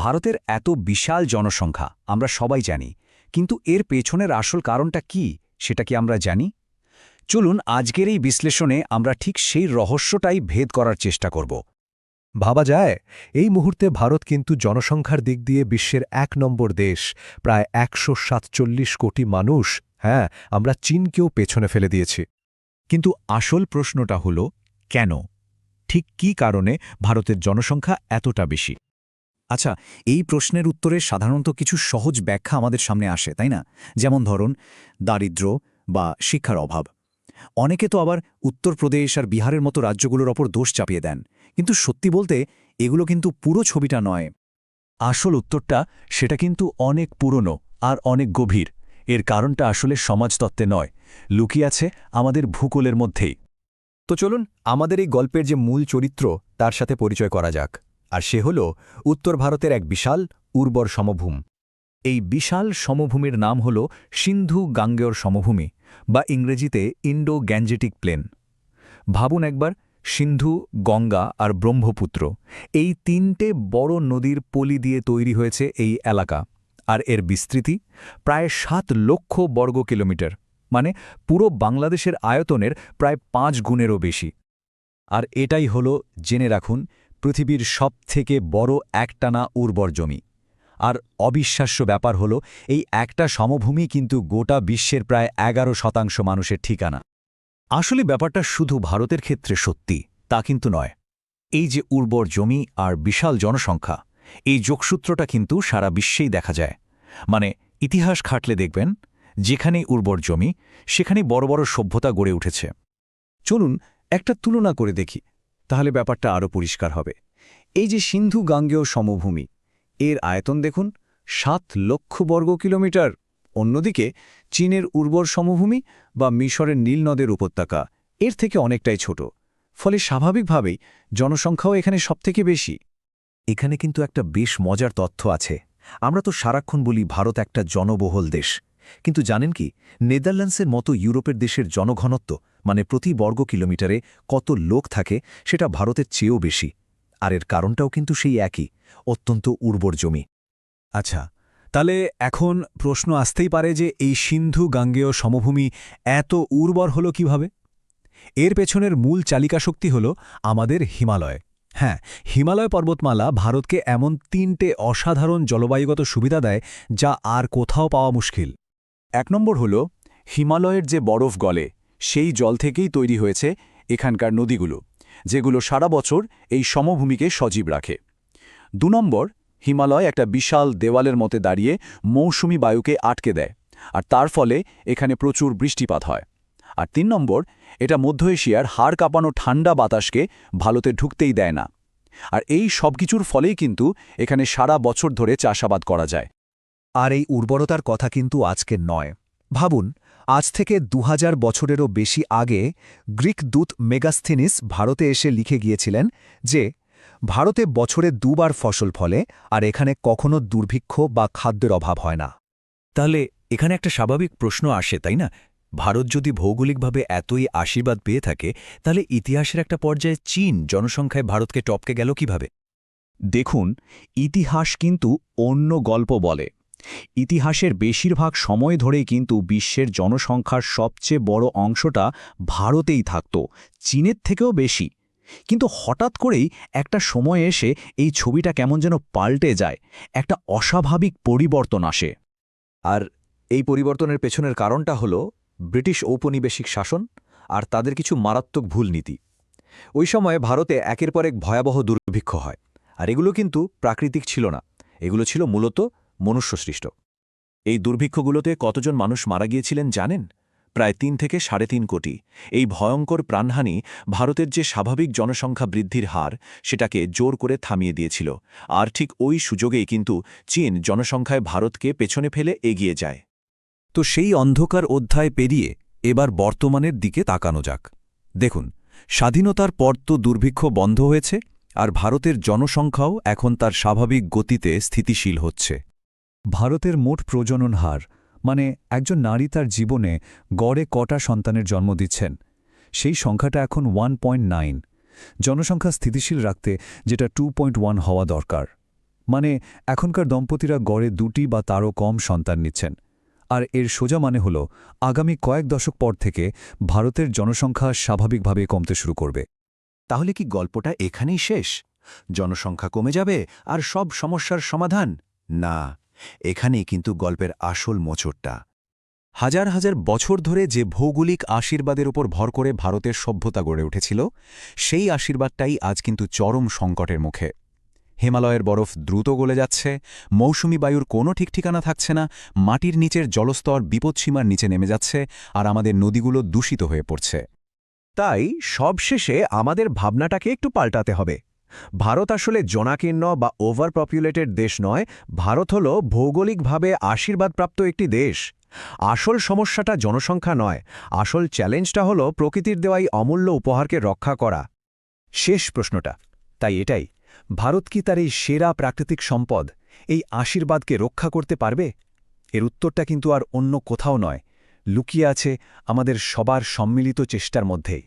ভারতের এত বিশাল জনসংখ্যা আমরা সবাই জানি, কিন্তু এর পেছনের আসল কারণটা কি সেটা কি আমরা জানি? চলুন আজকের এই বিশ্লেষণে আমরা ঠিক সেই রহস্যটাই ভেদ করার চেষ্টা করব। ভাবা যায় এই মুহূর্তে ভারত কিন্তু জনসংখ্যার দিক দিয়ে বিশ্বের ১ নম্বর দেশ, প্রায় ১৪৭ কোটি মানুষ। হ্যাঁ, আমরা চীনকেও পেছনে ফেলে দিয়েছি। কিন্তু আসল প্রশ্নটা হলো কেন? ঠিক কী কারণে ভারতের জনসংখ্যা এতটা বেশি? আচ্ছা, এই প্রশ্নের উত্তরে সাধারণত কিছু সহজ ব্যাখ্যা আমাদের সামনে আসে, তাই না? যেমন ধরুন দারিদ্র্য বা শিক্ষার অভাব। অনেকে তো আবার উত্তরপ্রদেশ আর বিহারের মতো রাজ্যগুলোর ওপর দোষ চাপিয়ে দেন, কিন্তু সত্যি বলতে এগুলো কিন্তু পুরো ছবিটা নয়। আসল উত্তরটা সেটা কিন্তু অনেক পুরনো আর অনেক গভীর। এর কারণটা আসলে সমাজতত্ত্বে নয়, লুকিয়ে আছে আমাদের ভূগোলের মধ্যেই। তো চলুন আমাদের এই গল্পের যে মূল চরিত্র তার সাথে পরিচয় করা যাক। আর সে হল উত্তর ভারতের এক বিশাল উর্বর সমভূম। এই বিশাল সমভূমির নাম হল সিন্ধু গাঙ্গেয় সমভূমি বা ইংরেজিতে ইন্ডো গ্যাঞ্জেটিক প্লেন। ভাবুন একবার, সিন্ধু, গঙ্গা আর ব্রহ্মপুত্র, এই তিনটে বড় নদীর পলি দিয়ে তৈরি হয়েছে এই এলাকা। আর এর বিস্তৃতি প্রায় ৭ লক্ষ বর্গ কিলোমিটার, মানে পুরো বাংলাদেশের আয়তনের প্রায় ৫ গুণেরও বেশি। আর এটাই হলো, জেনে রাখুন, পৃথিবীর সবথেকে বড় একটানা উর্বর জমি। আর অবিশ্বাস্য ব্যাপার হলো, এই একটা সমভূমি কিন্তু গোটা বিশ্বের প্রায় ১১% মানুষের ঠিকানা। আসলে ব্যাপারটা শুধু ভারতের ক্ষেত্রে সত্যি তা কিন্তু নয়। এই যে উর্বর জমি আর বিশাল জনসংখ্যা, এই যোগসূত্রটা কিন্তু সারা বিশ্বেই দেখা যায়। মানে ইতিহাস খাটলে দেখবেন, যেখানেই উর্বর জমি সেখানেই বড় বড় সভ্যতা গড়ে উঠেছে। চলুন একটা তুলনা করে দেখি, তাহলে ব্যাপারটা আরও পরিষ্কার হবে। এই যে সিন্ধু গাঙ্গেয় সমভূমি, এর আয়তন দেখুন, ৭ লক্ষ বর্গ কিলোমিটার। অন্যদিকে চীনের উর্বর সমভূমি বা মিশরের নীল নদের উপত্যকা এর থেকে অনেকটাই ছোট। ফলে স্বাভাবিকভাবেই জনসংখ্যাও এখানে সবথেকে বেশি। এখানে কিন্তু একটা বেশ মজার তথ্য আছে। আমরা তো সারাক্ষণ বলি ভারত একটা জনবহুল দেশ, কিন্তু জানেন কি, নেদারল্যান্ডসের মতো ইউরোপের দেশের জনঘনত্ব, মানে প্রতি বর্গ কিলোমিটারে কত লোক থাকে, সেটা ভারতের চেয়েও বেশি। আর এর কারণটাও কিন্তু সেই একই, অত্যন্ত উর্বর জমি। আচ্ছা, তাহলে এখন প্রশ্ন আসতেই পারে যে এই সিন্ধু গাঙ্গেয় সমভূমি এত উর্বর হলো কিভাবে? এর পেছনের মূল চালিকা শক্তি হল আমাদের হিমালয়। হ্যাঁ, হিমালয় পর্বতমালা ভারতকে এমন ৩টে অসাধারণ জলবায়ুগত সুবিধা দেয় যা আর কোথাও পাওয়া মুশকিল। ১ নম্বর হল হিমালয়ের যে বরফ গলে, সেই জল থেকেই তৈরি হয়েছে এখানকার নদীগুলো, যেগুলো সারা বছর এই সমভূমিকে সজীব রাখে। ২ নম্বর, হিমালয় একটা বিশাল দেওয়ালের মতো দাঁড়িয়ে মৌসুমি বায়ুকে আটকে দেয়, আর তার ফলে এখানে প্রচুর বৃষ্টিপাত হয়। আর ৩ নম্বর, এটা মধ্য এশিয়ার হাড় কাঁপানো ঠান্ডা বাতাসকে ভারতে ঢুকতেই দেয় না। আর এই সব কিছুর ফলেই কিন্তু এখানে সারা বছর ধরে চাষাবাদ করা যায়। আর এই উর্বরতার কথা কিন্তু আজকের নয়। ভাবুন, আজ থেকে ২০০০ বছরেরও বেশি আগে গ্রিক দূত মেগাস্থিনিস ভারতে এসে লিখে গিয়েছিলেন যে ভারতে বছরে ২বার ফসল ফলে, আর এখানে কখনো দুর্ভিক্ষ বা খাদ্যের অভাব হয় না। তাহলে এখানে একটা স্বাভাবিক প্রশ্ন আসে, তাই না? ভারত যদি ভৌগোলিকভাবে এতই আশীর্বাদ পেয়ে থাকে, তাহলে ইতিহাসের একটা পর্যায়ে চীন জনসংখ্যায় ভারতকে টপকে গেল কিভাবে? দেখুন, ইতিহাস কিন্তু অন্য গল্প বলে। ইতিহাসের বেশিরভাগ সময় ধরেই কিন্তু বিশ্বের জনসংখ্যার সবচেয়ে বড় অংশটা ভারতেই থাকত, চীনের থেকেও বেশি। কিন্তু হঠাৎ করেই একটা সময় এসে এই ছবিটা কেমন যেন পাল্টে যায়, একটা অস্বাভাবিক পরিবর্তন আসে। আর এই পরিবর্তনের পেছনের কারণটা হল ব্রিটিশ ঔপনিবেশিক শাসন আর তাদের কিছু মারাত্মক ভুল নীতি। ওই সময়ে ভারতে একের পর এক ভয়াবহ দুর্ভিক্ষ হয়, আর এগুলো কিন্তু প্রাকৃতিক ছিল না, এগুলো ছিল মূলত মনুষ্যসৃষ্ট। এই দুর্ভিক্ষগুলোতে কতজন মানুষ মারা গিয়েছিলেন জানেন? প্রায় ৩ থেকে ৩.৫ কোটি। এই ভয়ঙ্কর প্রাণহানি ভারতের যে স্বাভাবিক জনসংখ্যা বৃদ্ধির হার, সেটাকে জোর করে থামিয়ে দিয়েছিল। আর ঠিক ওই সুযোগেই কিন্তু চীন জনসংখ্যায় ভারতকে পেছনে ফেলে এগিয়ে যায়। তো সেই অন্ধকার অধ্যায় পেরিয়ে এবার বর্তমানের দিকে তাকানো যাক। দেখুন, স্বাধীনতার পর তো দুর্ভিক্ষ বন্ধ হয়েছে, আর ভারতের জনসংখ্যাও এখন তার স্বাভাবিক গতিতে স্থিতিশীল হচ্ছে। ভারতের মোট প্রজনন হার, মানে একজন নারী তার জীবনে গড়ে কটা সন্তানের জন্ম দিচ্ছেন, সেই সংখ্যাটা এখন 1.9। জনসংখ্যা স্থিতিশীল রাখতে যেটা 2.1 হওয়া দরকার। মানে এখনকার দম্পতিরা গড়ে 2টি বা তারও কম সন্তান নিচ্ছেন। আর এর সোজা মানে হল আগামী কয়েক দশক পর থেকে ভারতের জনসংখ্যা স্বাভাবিকভাবে কমতে শুরু করবে। তাহলে কি গল্পটা এখানেই শেষ? জনসংখ্যা কমে যাবে আর সব সমস্যার সমাধান? না, এখানেই কিন্তু গল্পের আসল মোচড়টা। হাজার হাজার বছর ধরে যে ভৌগোলিক আশীর্বাদের উপর ভর করে ভারতের সভ্যতা গড়ে উঠেছিল, সেই আশীর্বাদটাই আজ কিন্তু চরম সংকটের মুখে। হিমালয়ের বরফ দ্রুত গলে যাচ্ছে, মৌসুমি বায়ুর কোনো ঠিকঠিকানা থাকছে না, মাটির নিচের জলস্তর বিপৎসীমার নিচে নেমে যাচ্ছে, আর আমাদের নদীগুলো দূষিত হয়ে পড়ছে। তাই সবশেষে আমাদের ভাবনাটাকে একটু পাল্টাতে হবে। ভারত আসলে জনাকীর্ণ বা ওভার পপুলেটেড দেশ নয়, ভারত হল ভৌগোলিকভাবে আশীর্বাদপ্রাপ্ত একটি দেশ। আসল সমস্যাটা জনসংখ্যা নয়, আসল চ্যালেঞ্জটা হল প্রকৃতির দেওয়াই অমূল্য উপহারকে রক্ষা করা। শেষ প্রশ্নটা তাই এটাই, ভারত কি তার এই সেরা প্রাকৃতিক সম্পদ, এই আশীর্বাদকে রক্ষা করতে পারবে? এর উত্তরটা কিন্তু আর অন্য কোথাও নয়, লুকিয়ে আছে আমাদের সবার সম্মিলিত চেষ্টার মধ্যেই।